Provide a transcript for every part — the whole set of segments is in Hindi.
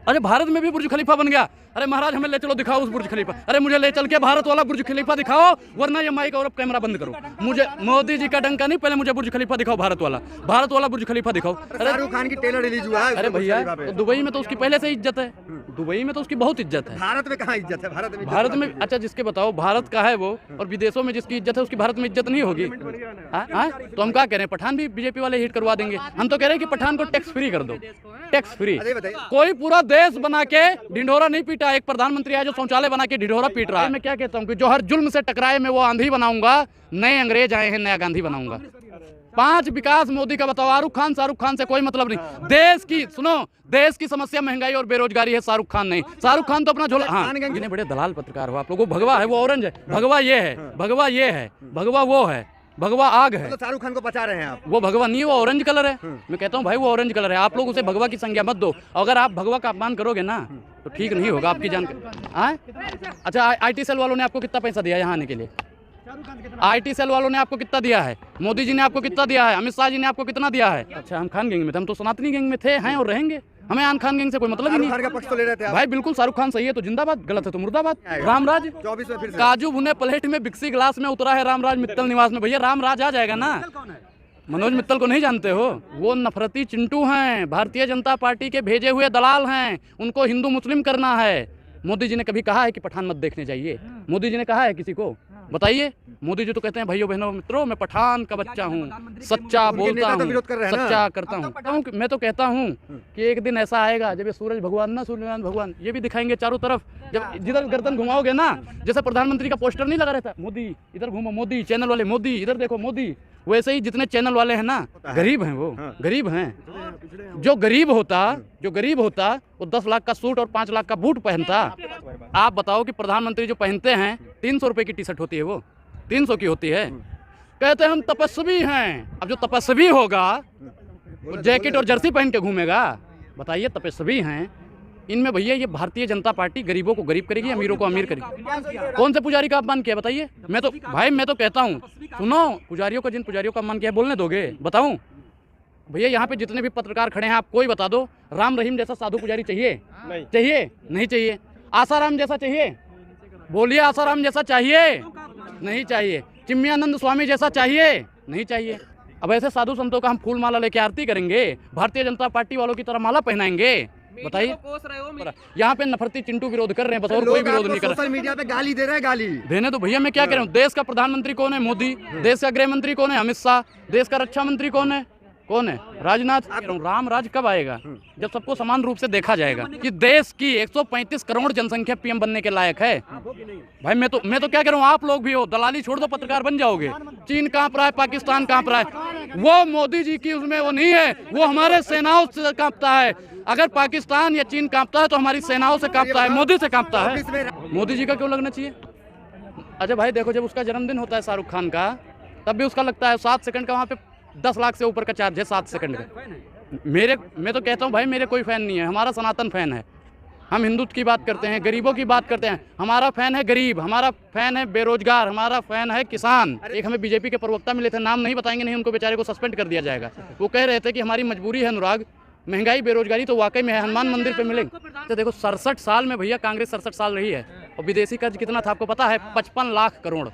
अरे भारत में भी बुर्ज खलीफा बन गया। अरे महाराज हमें ले चलो दिखाओ उस बुर्ज खलीफा। अरे मुझे ले चल के भारत वाला बुर्ज खलीफा दिखाओ, वरना ये माइक और अब कैमरा बंद करो। मुझे मोदी जी का डंका नहीं, पहले मुझे बुर्ज खलीफा दिखाओ, भारत वाला बुर्ज खलीफा दिखाओ। अरे शाहरुख खान की ट्रेलर रिलीज हुआ है। अरे भैया तो दुबई में तो उसकी पहले से इज्जत है, दुबई में तो उसकी बहुत इज्जत है। भारत में कहाँ इज्जत है? भारत में अच्छा जिसके बताओ भारत का है वो, और विदेशों में जिसकी इज्जत है उसकी भारत में इज्जत नहीं होगी। तो हम क्या कह रहे हैं, पठान भी बीजेपी वाले हिट करवा देंगे। हम तो कह रहे हैं कि पठान को टैक्स फ्री कर दो, टैक्स फ्री। कोई पूरा देश बना के ढिंढोरा नहीं पीटा। एक प्रधानमंत्री है जो शौचालय बना के ढिंढोरा पीट रहा है। मैं क्या कहता हूँ कि जो हर जुल्म से टकराए मैं वो आंधी बनाऊंगा, नए अंग्रेज आए हैं नया गांधी बनाऊंगा। 5 विकास मोदी का बताओ। शाहरुख खान से कोई मतलब नहीं। देश की सुनो, देश की समस्या महंगाई और बेरोजगारी है, शाहरुख खान नहीं। शाहरुख खान तो अपना झोला। हाँ, इतने बड़े दलाल पत्रकार हो आप लोगों। भगवा है वो ऑरेंज है, भगवा ये है, भगवा ये है, भगवा वो है, भगवा आग है। शाहरुख खान को बचा रहे हैं आप। वो भगवा नहीं, वो ऑरेंज कलर है। मैं कहता हूँ भाई वो ऑरेंज कलर है। आप लोग उसे भगवा की संज्ञा मत दो। अगर आप भगवा का अपमान करोगे ना तो ठीक नहीं होगा आपकी जान। अच्छा IT सेल वालों ने आपको कितना पैसा दिया यहाँ आने के लिए? IT सेल वालों ने आपको कितना दिया है? मोदी जी ने आपको कितना दिया है? अमित शाह जी ने आपको कितना दिया है? अच्छा हम खान गैंग में थे, हम तो सनातनी गैंग में थे, हैं और रहेंगे। हमें आन खान गैंग से कोई मतलब ही नहीं। शाहरुख खान का पक्ष तो ले रहे थे आप। भाई बिल्कुल, शाहरुख खान सही है तो जिंदाबाद, गलत है तो मुर्दाबाद। रामराज 24 में फिर से काजू भुने प्लेट में बिक्सी गिलास में उतरा है रामराज मित्तल निवास में। भैया रामराज आ जाएगा ना। मनोज मित्तल को नहीं जानते हो? वो नफरती चिंटू हैं, भारतीय जनता पार्टी के भेजे हुए दलाल हैं। उनको हिंदू मुस्लिम करना है। मोदी जी ने कभी कहा है कि पठान मत देखने जाइए? मोदी जी ने कहा है किसी को? बताइए। मोदी जी तो कहते हैं भाइयों बहनों मित्रों मैं पठान का बच्चा हूँ, सच्चा बोलता हूँ, सच्चा करता हूँ। मैं तो कहता हूँ कि एक दिन ऐसा आएगा जब ये सूरज भगवान ना, सूर्यनारायण भगवान ये भी दिखाएंगे चारों तरफ। जब जिधर गर्दन घुमाओगे ना, जैसे प्रधानमंत्री का पोस्टर नहीं लगा रहता, मोदी इधर घूमो, मोदी चैनल वाले, मोदी इधर देखो मोदी, वैसे ही जितने चैनल वाले हैं ना गरीब हैं, वो गरीब हैं। जो गरीब होता वो 10 लाख का सूट और 5 लाख का बूट पहनता। आप बताओ कि प्रधानमंत्री जो पहनते हैं 300 रुपए की टी-शर्ट होती है, वो 300 की होती है। कहते हैं हम तपस्वी हैं। अब जो तपस्वी होगा वो जैकेट और जर्सी पहन के घूमेगा। बताइए तपस्वी हैं। इनमें भैया ये भारतीय जनता पार्टी गरीबों को गरीब करेगी, अमीरों को अमीर करेगी। कौन से पुजारी का अपमान किया बताइए? मैं तो कहता हूँ सुनो, पुजारियों को, जिन पुजारियों का अपमान किया बोलने दोगे? बताऊँ भैया यहाँ पे जितने भी पत्रकार खड़े हैं आप कोई बता दो, राम रहीम जैसा साधु पुजारी चाहिए? चाहिए? नहीं चाहिए। आसाराम जैसा चाहिए? बोलिए आसाराम जैसा चाहिए? नहीं चाहिए। चिन्मयानंद स्वामी जैसा चाहिए? नहीं चाहिए। अब ऐसे साधु संतों का हम फूल माला लेके आरती करेंगे, भारतीय जनता पार्टी वालों की तरह माला पहनाएंगे? बताइए। यहाँ पे नफरती चिंटू विरोध कर रहे हैं बस, और कोई विरोध नहीं कर रहा। सोशल मीडिया पे गाली दे रहे हैं। गाली देने तो भैया मैं क्या कह रहा हूँ। देश का प्रधानमंत्री कौन है? मोदी। देश का गृह मंत्री कौन है? अमित शाह। देश का रक्षा मंत्री कौन है? राजनाथ। राम राज कब आएगा? जब सबको समान रूप से देखा जाएगा कि देश की 135 करोड़ जनसंख्या PM बनने के लायक है। भाई मैं तो क्या कह रहा हूँ, आप लोग भी हो, दलाली छोड़ दो, पत्रकार बन जाओगे। चीन कांप रहा है, पाकिस्तान कांप रहा है, वो मोदी जी की उसमें वो नहीं है, वो हमारे सेनाओं से कांपता है। अगर पाकिस्तान या चीन कांपता है तो हमारी सेनाओं से कांपता है, मोदी से कांपता है। मोदी जी का क्यों लगना चाहिए? अच्छा भाई देखो, जब उसका जन्मदिन होता है शाहरुख खान का, तब भी उसका लगता है 7 सेकंड का, वहाँ पे 10 लाख से ऊपर का चार्ज है 7 सेकंड का। मैं तो कहता हूँ भाई मेरे कोई फ़ैन नहीं है, हमारा सनातन फ़ैन है। हम हिंदुत्व की बात करते हैं, गरीबों की बात करते हैं। हमारा फ़ैन है गरीब, हमारा फ़ैन है बेरोजगार, हमारा फ़ैन है किसान। एक हमें बीजेपी के प्रवक्ता मिले थे, नाम नहीं बताएंगे, नहीं उनको बेचारे को सस्पेंड कर दिया जाएगा। वो कह रहे थे कि हमारी मजबूरी है अनुराग, महंगाई बेरोजगारी तो वाकई में है, हनुमान मंदिर पे मिलेंगे। तो देखो 67 साल में भैया कांग्रेस 67 साल रही है, और विदेशी कर्ज कितना था आपको पता है? 55 लाख करोड़।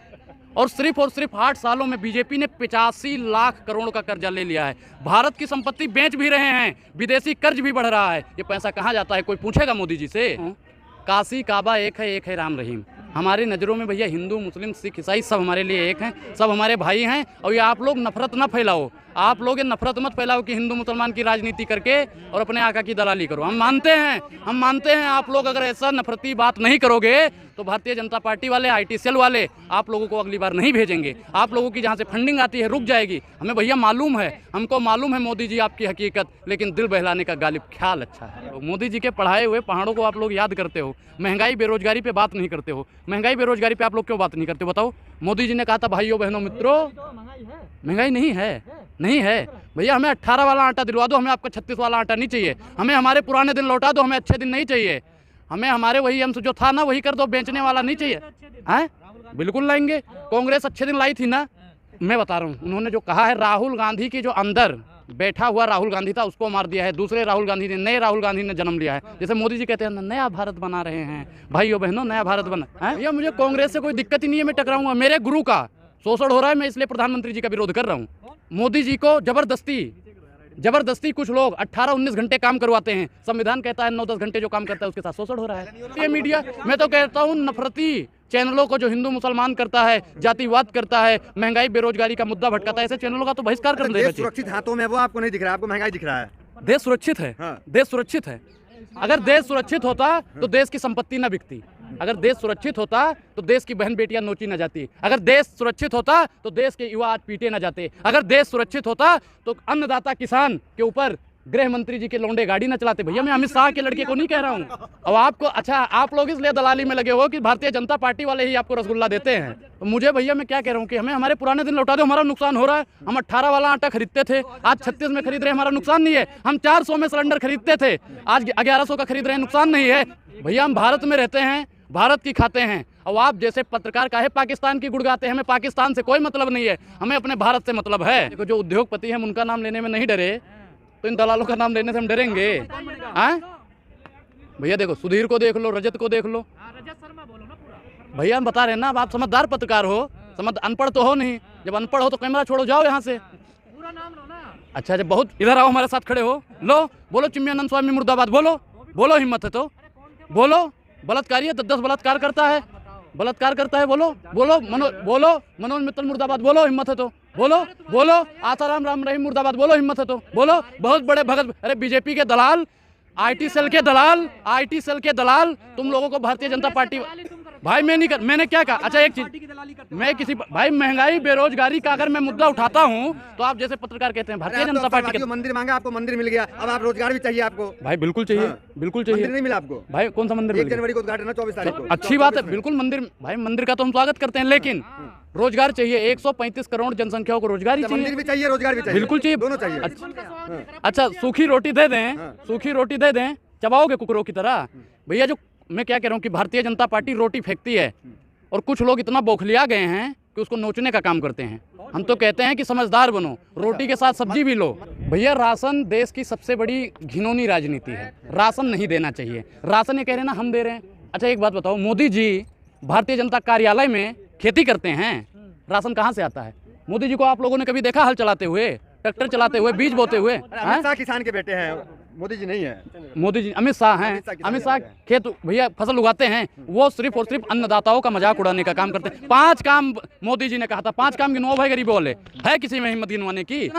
और सिर्फ 8 सालों में बीजेपी ने 85 लाख करोड़ का कर्जा ले लिया है। भारत की संपत्ति बेच भी रहे हैं, विदेशी कर्ज भी बढ़ रहा है। ये पैसा कहाँ जाता है कोई पूछेगा मोदी जी से? काशी काबा एक है राम रहीम। हमारी नज़रों में भैया हिंदू मुस्लिम सिख ईसाई सब हमारे लिए एक हैं, सब हमारे भाई हैं। और ये आप लोग नफरत न फैलाओ, आप लोग ये नफरत मत फैलाओ कि हिंदू मुसलमान की राजनीति करके और अपने आका की दलाली करो। हम मानते हैं आप लोग अगर ऐसा नफरती बात नहीं करोगे तो भारतीय जनता पार्टी वाले, IT सेल वाले आप लोगों को अगली बार नहीं भेजेंगे। आप लोगों की जहाँ से फंडिंग आती है रुक जाएगी। हमें भैया मालूम है, हमको मालूम है मोदी जी आपकी हकीकत, लेकिन दिल बहलाने का गालिब ख्याल अच्छा है। तो मोदी जी के पढ़ाए हुए पहाड़ों को आप लोग याद करते हो, महंगाई बेरोजगारी पे बात नहीं करते हो। महंगाई बेरोजगारी पे आप लोग क्यों बात नहीं करते बताओ? मोदी जी ने कहा था भाइयों बहनों मित्रों महंगाई नहीं है भैया, हमें 18 वाला आटा दिलवा दो, हमें आपका 36 वाला आटा नहीं चाहिए। हमें हमारे पुराने दिन लौटा दो, हमें अच्छे दिन नहीं चाहिए। हमें हमारे वही हमसे जो था ना वही कर दो, बेचने वाला नहीं चाहिए। हैं? बिल्कुल लाएंगे। कांग्रेस अच्छे दिन लाई थी ना, मैं बता रहा हूँ। उन्होंने जो कहा है, राहुल गांधी की जो अंदर बैठा हुआ राहुल गांधी था, उसको मार दिया है। दूसरे राहुल गांधी ने, नए राहुल गांधी ने जन्म लिया है। जैसे मोदी जी कहते हैं नया भारत बना रहे हैं, भाइयों बहनों नया भारत बना है। भैया मुझे कांग्रेस से कोई दिक्कत ही नहीं है, मैं टकराऊंगा। मेरे गुरु का शोषण हो रहा है, मैं इसलिए प्रधानमंत्री जी का विरोध कर रहा हूँ। मोदी जी को जबरदस्ती कुछ लोग 18-19 घंटे काम करवाते हैं। संविधान कहता है 9-10 घंटे जो काम करता है उसके साथ शोषण हो रहा है। ये मीडिया, मैं तो कहता हूँ नफरती चैनलों को जो हिंदू मुसलमान करता है, जातिवाद करता है, महंगाई बेरोजगारी का मुद्दा भटकाता है, ऐसे चैनलों का तो बहिष्कार कर देना चाहिए। सुरक्षित हाथों में वो आपको नहीं दिख रहा है, आपको महंगाई दिख रहा है। देश सुरक्षित है, हाँ। देश सुरक्षित है। अगर देश सुरक्षित होता तो देश की संपत्ति न बिकती। अगर देश सुरक्षित होता तो देश की बहन बेटियां नोची न जाती। अगर देश सुरक्षित होता तो देश के युवा आज पीटे न जाते। अगर देश सुरक्षित होता तो अन्नदाता किसान के ऊपर गृह मंत्री जी के लौंडे गाड़ी न चलाते। भैया मैं अमित शाह के लड़के को नहीं कह रहा हूँ। अब आपको अच्छा, आप लोग इसलिए दलाली में लगे हो कि भारतीय जनता पार्टी वाले ही आपको रसगुल्ला देते हैं। तो मुझे भैया मैं क्या कह रहा हूँ कि हमें हमारे पुराने दिन लौटा दो, हमारा नुकसान हो रहा है। हम 18 वाला आटा खरीदते थे, आज 36 में खरीद रहे हैं, हमारा नुकसान नहीं है। हम 400 में सिलेंडर खरीदते थे, आज 1100 का खरीद रहे हैं, नुकसान नहीं है। भैया हम भारत में रहते हैं, भारत की खाते हैं। और आप जैसे पत्रकार काहे पाकिस्तान की गुड़गाते हैं? हमें पाकिस्तान से कोई मतलब नहीं है, हमें अपने भारत से मतलब है। देखो जो उद्योगपति हैं उनका नाम लेने में नहीं डरे तो इन दलालों का नाम लेने से हम डरेंगे? हैं भैया देखो, सुधीर को देख लो, रजत को देख लो। भैया हम बता रहे हैं ना, अब आप समझदार पत्रकार हो, अनपढ़ तो हो नहीं। जब अनपढ़ हो तो कैमरा छोड़ो, जाओ यहाँ से। अच्छा जब बहुत इधर आओ, हमारे साथ खड़े हो, लो बोलो चिन्मयानंद स्वामी मुर्दाबाद, बोलो हिम्मत है तो बोलो। बलात्कारी है, 10 बलात्कार करता है, बोलो मनोज मित्तल मुर्दाबाद, बोलो हिम्मत है तो बोलो आसाराम राम रहीम मुर्दाबाद, बोलो हिम्मत है तो बोलो। बहुत बड़े भगत, अरे बीजेपी के दलाल, आईटी सेल के दलाल तुम लोगों को भारतीय जनता पार्टी। भाई मैंने क्या कहा? अच्छा एक चीज, मैं किसी भाई महंगाई बेरोजगारी का अगर मैं मुद्दा उठाता हूं तो आप जैसे पत्रकार कहते हैं भारतीय जनता पार्टी के मंदिर मांगा, आपको मंदिर मिल गया, अब आप रोजगार भी चाहिए आपको। भाई बिल्कुल चाहिए, बिल्कुल चाहिए। मंदिर नहीं मिला आपको? भाई कौन सा मंदिर? 1 जनवरी को उद्घाटन है, 24 तारीख को। अच्छी बात है, बिल्कुल मंदिर, भाई मंदिर का तो हम स्वागत करते हैं, लेकिन रोजगार चाहिए। 135 करोड़ जनसंख्या को रोजगार ही चाहिए। मंदिर भी चाहिए, रोजगार भी चाहिए, बिल्कुल चाहिए, दोनों चाहिए। अच्छा सूखी रोटी दे दें, चबाओगे कुकरों की तरह? भैया जो मैं क्या कह रहा हूँ कि भारतीय जनता पार्टी रोटी फेंकती है और कुछ लोग इतना बौखलिया गए हैं कि उसको नोचने का काम करते हैं। हम तो कहते हैं कि समझदार बनो, रोटी के साथ सब्जी भी लो। भैया राशन देश की सबसे बड़ी घिनौनी राजनीति है, राशन नहीं देना चाहिए। राशन ये कह रहे हैं ना हम दे रहे हैं। अच्छा एक बात बताओ, मोदी जी भारतीय जनता कार्यालय में खेती करते हैं, राशन कहाँ से आता है? मोदी जी को आप लोगों ने कभी देखा हल चलाते हुए, ट्रैक्टर चलाते हुए, बीज बोते हुए? अमित शाह किसान के बेटे हैं, मोदी जी नहीं है। मोदी जी अमित शाह हैं, अमित शाह खेत भैया फसल उगाते हैं, वो सिर्फ और सिर्फ अन्नदाताओं का मजाक उड़ाने का काम करते हैं। 5 काम मोदी जी ने कहा था, 5 काम गिनवाओ भाई गरीबों वाले, है किसी में हिम्मत गिनवाने की?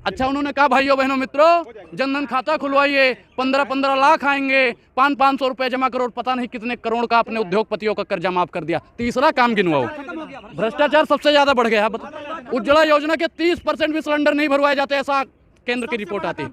अच्छा उन्होंने कहा भाइयों बहनों मित्रों जनधन खाता खुलवाइए, 15-15 लाख आएंगे, 500-500 रुपए जमा करो, पता नहीं कितने करोड़ का अपने उद्योगपतियों का कर्जा माफ कर दिया। तीसरा काम गिनवाओ। भ्रष्टाचार सबसे ज्यादा बढ़ गया है। उज्ज्वला योजना के 30% भी सिलेंडर नहीं भरवाए जाते, ऐसा केंद्र की रिपोर्ट आती है।